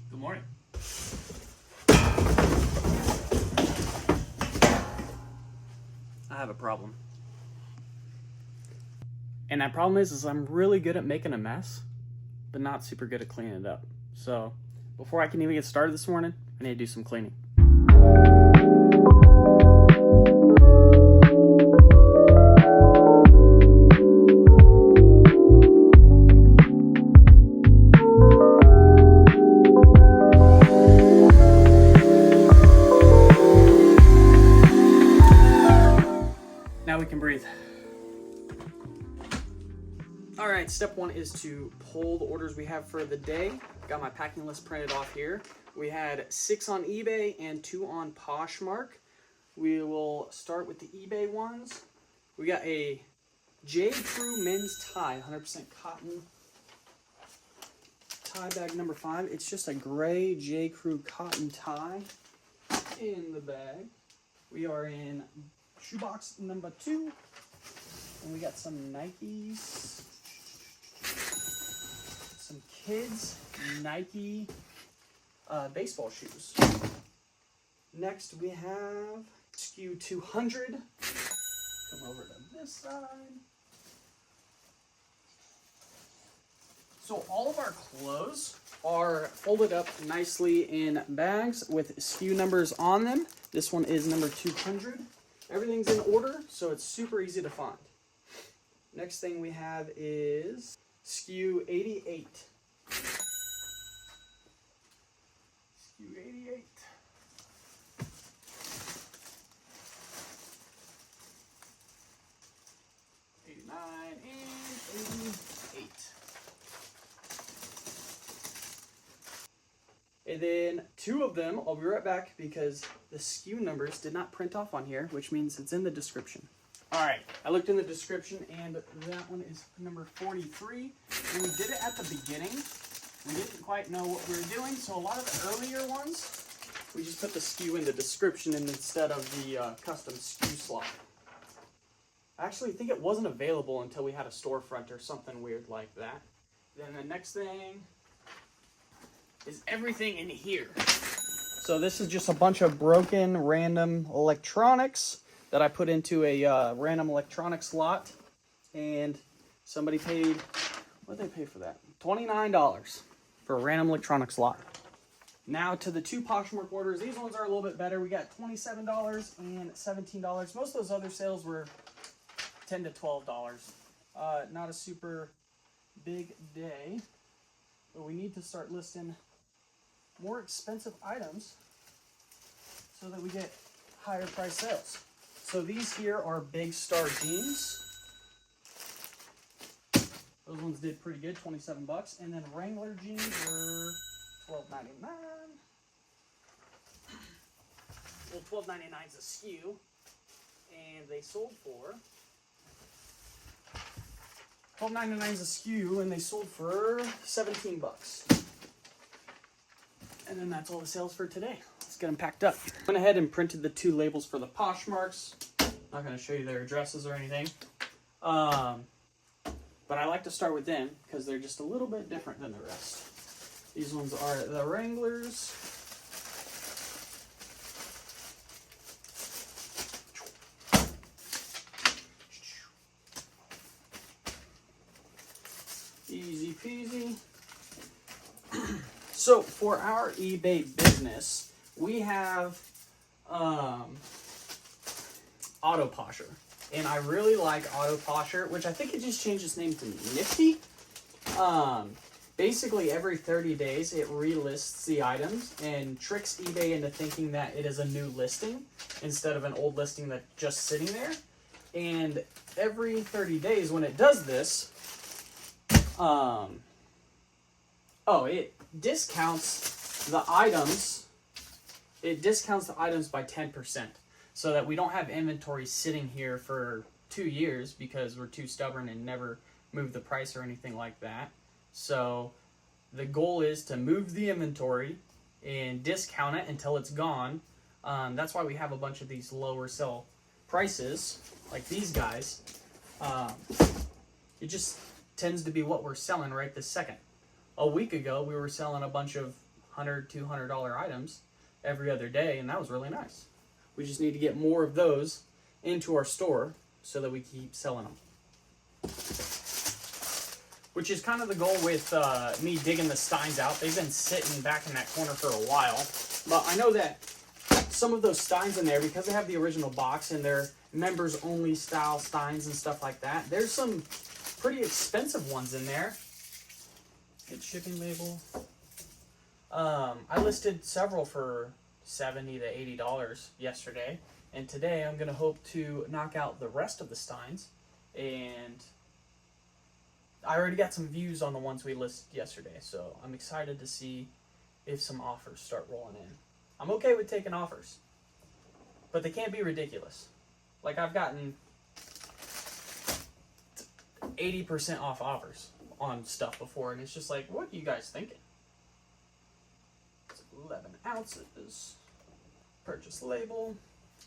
Good morning. I have a problem. And that problem is I'm really good at making a mess, but not super good at cleaning it up. So before I can even get started this morning, I need to do some cleaning. Now we can breathe. All right, step one is to pull the orders we have for the day. Got my packing list printed off here. We had 6 on eBay and 2 on Poshmark. We will start with the eBay ones. We got a J. Crew men's tie, 100% cotton tie bag number 5. It's just a gray J. Crew cotton tie in the bag. We are in shoebox number 2, and we got some Nikes, some kids Nike baseball shoes. Next we have SKU 200. Come over to this side. So all of our clothes are folded up nicely in bags with SKU numbers on them. This one is number 200. Everything's in order, so it's super easy to find. Next thing we have is SKU 88. SKU 88. And 88. And then 2 of them, I'll be right back because the SKU numbers did not print off on here, which means it's in the description. All right, I looked in the description and that one is number 43. When we did it at the beginning, we didn't quite know what we were doing, so a lot of the earlier ones, we just put the SKU in the description instead of the custom SKU slot. I actually think it wasn't available until we had a storefront or something weird like that. Then the next thing is everything in here. So this is just a bunch of broken random electronics that I put into a random electronics slot, and somebody paid, what did they pay for that? $29 for a random electronics slot. Now to the 2 Poshmark orders. These ones are a little bit better. We got $27 and $17. Most of those other sales were $10 to $12. Not a super big day, but we need to start listing more expensive items so that we get higher price sales. So these here are Big Star jeans. Those ones did pretty good, 27 bucks. And then Wrangler jeans were $12.99. Well, $12.99 is a SKU, and they sold for $12.99 is a SKU, and they sold for 17 bucks. And then that's all the sales for today. Let's get them packed up. Went ahead and printed the 2 labels for the Poshmarks. Not going to show you their addresses or anything. But I like to start with them because they're just a little bit different than the rest. These ones are the Wranglers. Easy peasy. So for our eBay business, we have Autoposher. And I really like Autoposher, which I think it just changed its name to Nifty. Basically, every 30 days, it relists the items and tricks eBay into thinking that it is a new listing instead of an old listing that's just sitting there. And every 30 days, when it does this, it discounts the items. It discounts the items by 10%, so that we don't have inventory sitting here for 2 years because we're too stubborn and never move the price or anything like that. So the goal is to move the inventory and discount it until it's gone. That's why we have a bunch of these lower sell prices, like these guys. It just tends to be what we're selling right this second. A week ago, we were selling a bunch of $100, $200 items every other day, and that was really nice. We just need to get more of those into our store so that we keep selling them. Which is kind of the goal with me digging the steins out. They've been sitting back in that corner for a while. But I know that some of those steins in there, because they have the original box and they're members only style steins and stuff like that, there's some pretty expensive ones in there. It's shipping label. I listed several for $70 to $80 yesterday. And today I'm going to hope to knock out the rest of the steins. And I already got some views on the ones we listed yesterday. So I'm excited to see if some offers start rolling in. I'm okay with taking offers, but they can't be ridiculous. Like, I've gotten 80% off offers on stuff before, and it's just like, what are you guys thinking? It's 11 ounces. Purchase label.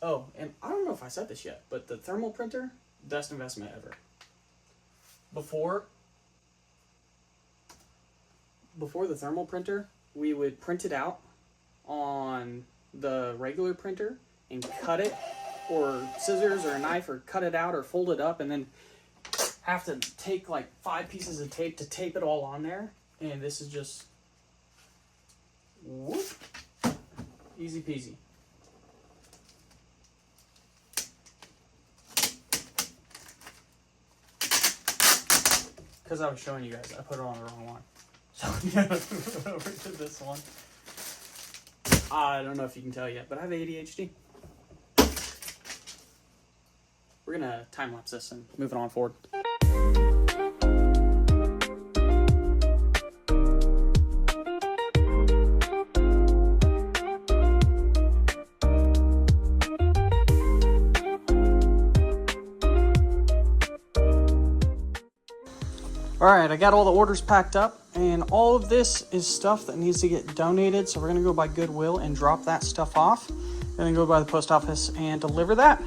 Oh, and I don't know if I said this yet, but the thermal printer, best investment ever. Before the thermal printer, we would print it out on the regular printer and cut it, or scissors or a knife, or cut it out or fold it up, and then have to take like 5 pieces of tape to tape it all on there. And this is just whoop, easy peasy. Because I was showing you guys, I put it on the wrong one. So I'm gonna move over to this one. I don't know if you can tell yet, but I have ADHD. We're gonna time lapse this and move it on forward. Alright, I got all the orders packed up, and all of this is stuff that needs to get donated, so we're going to go by Goodwill and drop that stuff off, and then go by the post office and deliver that.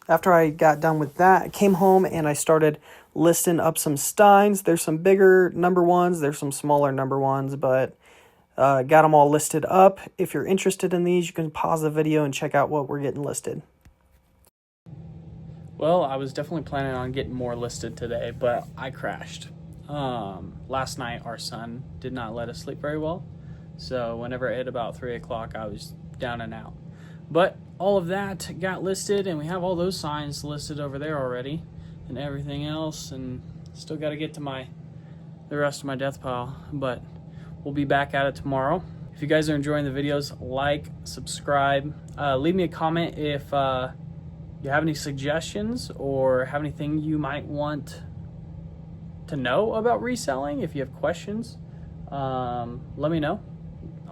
After I got done with that, I came home and I started listing up some steins. There's some bigger number ones, there's some smaller number ones, but got them all listed up. If you're interested in these, you can pause the video and check out what we're getting listed. Well, I was definitely planning on getting more listed today, but I crashed. Last night, our son did not let us sleep very well, so whenever it hit about 3 o'clock, I was down and out. But all of that got listed, and we have all those signs listed over there already and everything else, and still got to get to the rest of my death pile, but we'll be back at it tomorrow. If you guys are enjoying the videos, like, subscribe, leave me a comment if you have any suggestions or have anything you might want to know about reselling. If you have questions, let me know.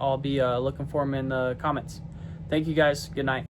I'll be looking for them in the comments. Thank you guys. Good night.